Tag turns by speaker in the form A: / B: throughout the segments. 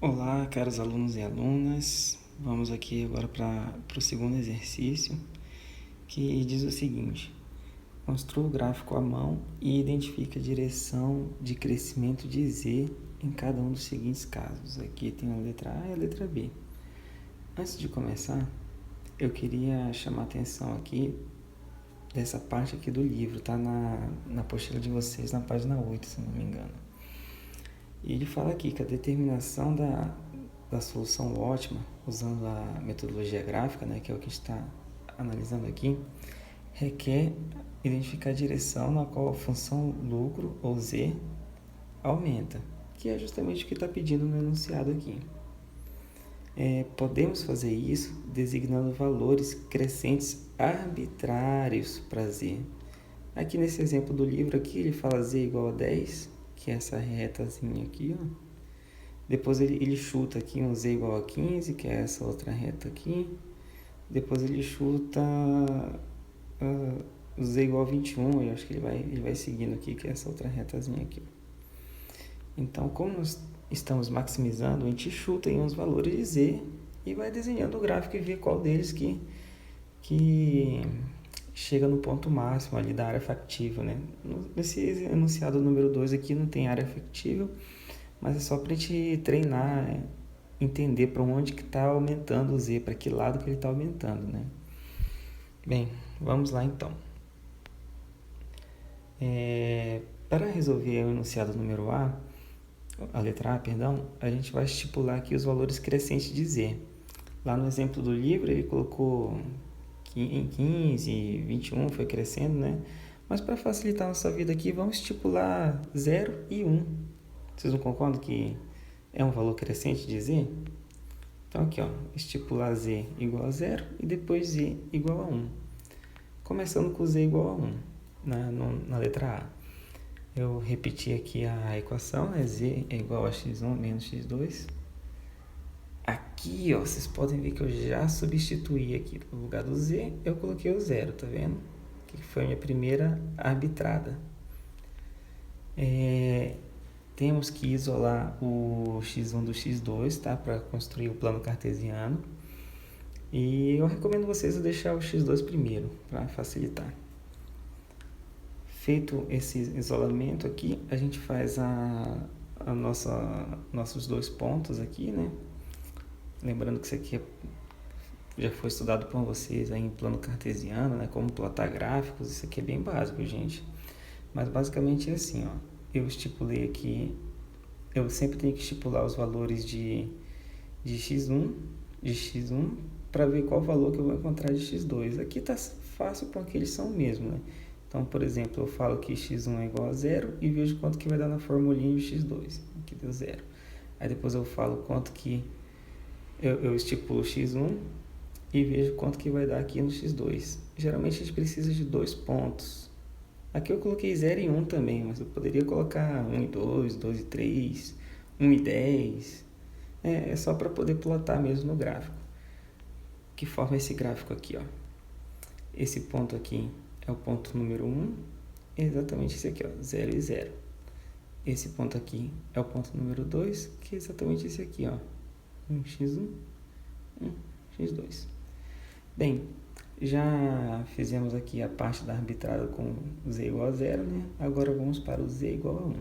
A: Olá, caros alunos e alunas. Vamos aqui agora para o segundo exercício, que diz o seguinte: construa o gráfico à mão e identifique a direção de crescimento de Z em cada um dos seguintes casos. Aqui tem a letra A e a letra B. Antes de começar, eu queria chamar a atenção aqui dessa parte aqui do livro, tá na apostila de vocês, na página 8, se não me engano. E ele fala aqui que a determinação da solução ótima, usando a metodologia gráfica, né, que é o que a gente está analisando aqui, requer identificar a direção na qual a função lucro, ou Z, aumenta, que é justamente o que está pedindo no enunciado aqui. Podemos fazer isso designando valores crescentes arbitrários para Z. Aqui nesse exemplo do livro aqui, ele fala Z igual a 10, que é essa retazinha aqui, ó. Depois ele chuta aqui um Z igual a 15, que é essa outra reta aqui. Depois ele chuta Z igual a 21, eu acho que ele vai seguindo aqui, que é essa outra retazinha aqui. Então, como nós estamos maximizando, a gente chuta aí uns valores de Z e vai desenhando o gráfico e vê qual deles que chega no ponto máximo ali da área factível, né? Nesse enunciado número 2 aqui não tem área factível, mas é só para a gente treinar, né? Entender para onde que está aumentando o Z, para que lado que ele está aumentando, né? Bem, vamos lá então. Para resolver o enunciado número a letra A, perdão, a gente vai estipular aqui os valores crescentes de Z. Lá no exemplo do livro ele colocou em 15, 21, foi crescendo, né? Mas para facilitar a nossa vida aqui, vamos estipular 0 e 1. Vocês não concordam que é um valor crescente de Z? Então aqui, ó, estipular Z igual a 0 e depois Z igual a 1. Começando com Z igual a 1, na letra A. Eu repeti aqui a equação, né? Z é igual a x1 menos x2. Aqui, ó, vocês podem ver que eu já substituí aqui. No lugar do Z, eu coloquei o 0, tá vendo? Que foi a minha primeira arbitrada. Temos que isolar o x1 do x2, tá? Para construir o plano cartesiano. E eu recomendo vocês deixar o x2 primeiro, para facilitar. Feito esse isolamento aqui, a gente faz nossos dois pontos aqui, né? Lembrando que isso aqui já foi estudado por vocês aí em plano cartesiano, né? Como plotar gráficos, isso aqui é bem básico, gente. Mas basicamente é assim, ó. Eu estipulei aqui, eu sempre tenho que estipular os valores de x1, para ver qual valor que eu vou encontrar de x2. Aqui tá fácil porque eles são o mesmo, né? Então, por exemplo, eu falo que x1 é igual a 0 e vejo quanto que vai dar na formulinha de x2. Aqui deu 0. Aí depois eu falo quanto que eu estipulo x1 e vejo quanto que vai dar aqui no x2. Geralmente a gente precisa de 2 pontos. Aqui eu coloquei 0 e 1 também, mas eu poderia colocar 1 e 2, 2 e 3, 1 e 10. É só para poder plotar mesmo no gráfico. Que forma esse gráfico aqui, ó. Esse ponto aqui é o ponto número 1, é exatamente esse aqui, ó, 0 e 0. Esse ponto aqui é o ponto número 2, que é exatamente esse aqui, ó, 1x1, 1x2. Bem, já fizemos aqui a parte da arbitrada com Z igual a 0, né? Agora vamos para o Z igual a 1.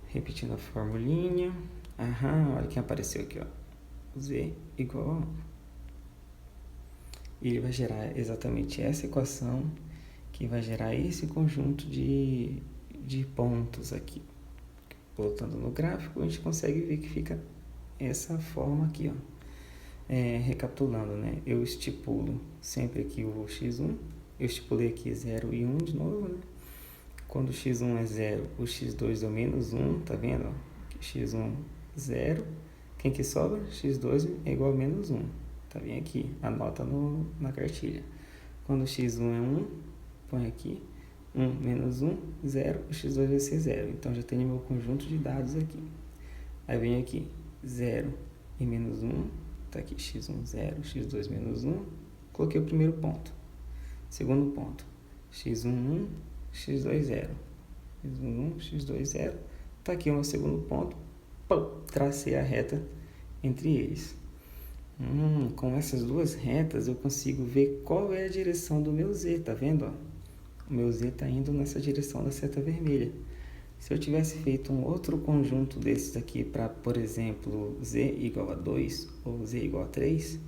A: Repetindo a formulinha. Olha quem apareceu aqui, ó. Z igual a 1. E ele vai gerar exatamente essa equação, que vai gerar esse conjunto de pontos aqui. Voltando no gráfico, a gente consegue ver que fica essa forma aqui, ó. Recapitulando, né? Eu estipulo sempre aqui o x1, eu estipulei aqui 0 e 1 de novo, né? Quando o x1 é 0, o x2 é o menos 1, tá vendo? x1, 0. Quem que sobra? x2 é igual a menos 1. Tá bem aqui, anota na cartilha. Quando x1 é 1, põe aqui 1 menos 1, 0, o x2 vai ser 0. Então já tenho meu conjunto de dados aqui. Aí vem aqui 0 e menos 1, tá aqui x1 0, x2 menos 1, coloquei o primeiro ponto. Segundo ponto, x1 1, x2 0. x1 1, x2 0, Tá aqui o meu segundo ponto, tracei a reta entre eles. Com essas duas retas eu consigo ver qual é a direção do meu Z, tá vendo? Ó? O meu Z está indo nessa direção da seta vermelha. Se eu tivesse feito um outro conjunto desses aqui para, por exemplo, Z igual a 2 ou Z igual a 3,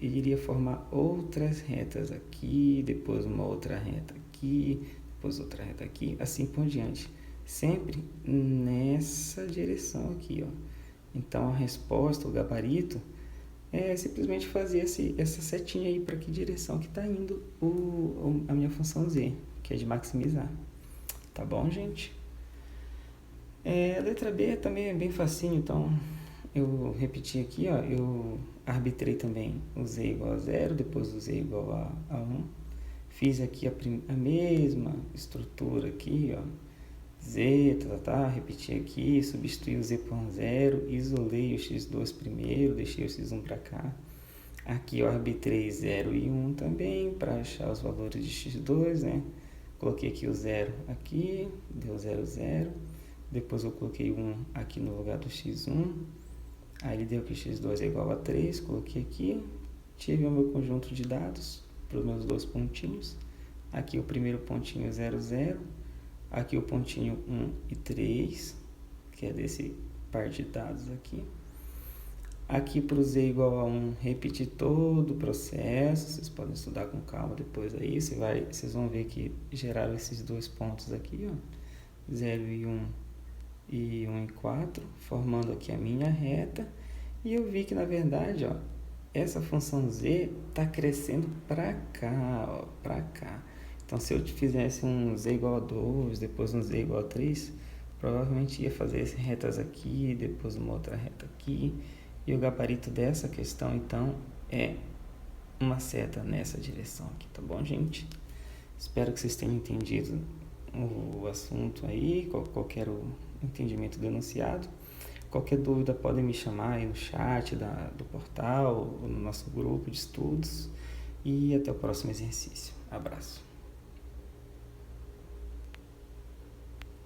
A: ele iria formar outras retas aqui, depois uma outra reta aqui, depois outra reta aqui, assim por diante. Sempre nessa direção aqui, ó. Então a resposta, o gabarito, é simplesmente fazer essa setinha aí para que direção que está indo a minha função Z, que é de maximizar. Tá bom, gente? A letra B também é bem facinho, então eu repeti aqui, ó, eu arbitrei também o Z igual a 0, depois o Z igual a 1. Fiz aqui a mesma estrutura aqui, ó, Z, repeti aqui, substituí o Z por um 0, isolei o x2 primeiro, deixei o x1 para cá. Aqui eu arbitrei 0 e 1 também, para achar os valores de x2, né? Coloquei aqui o 0 aqui, deu 0, 0. Depois eu coloquei 1 aqui no lugar do x1. Aí ele deu que x2 é igual a 3, coloquei aqui. Tive o meu conjunto de dados para os meus dois pontinhos. Aqui o primeiro pontinho 0, 0. Aqui o pontinho 1 e 3, que é desse par de dados aqui. Aqui para o Z igual a 1, repetir todo o processo. Vocês podem estudar com calma depois aí. Vocês vão ver que geraram esses dois pontos aqui, ó, 0 e 1 e 1 e 4, formando aqui a minha reta. E eu vi que, na verdade, ó, essa função Z está crescendo para cá, ó, para cá. Então, se eu fizesse um Z igual a 2, depois um Z igual a 3, provavelmente ia fazer retas aqui, depois uma outra reta aqui. E o gabarito dessa questão, então, é uma seta nessa direção aqui, tá bom, gente? Espero que vocês tenham entendido o assunto aí, qual era o entendimento do enunciado. Qualquer dúvida podem me chamar aí no chat do portal, ou no nosso grupo de estudos. E até o próximo exercício. Abraço.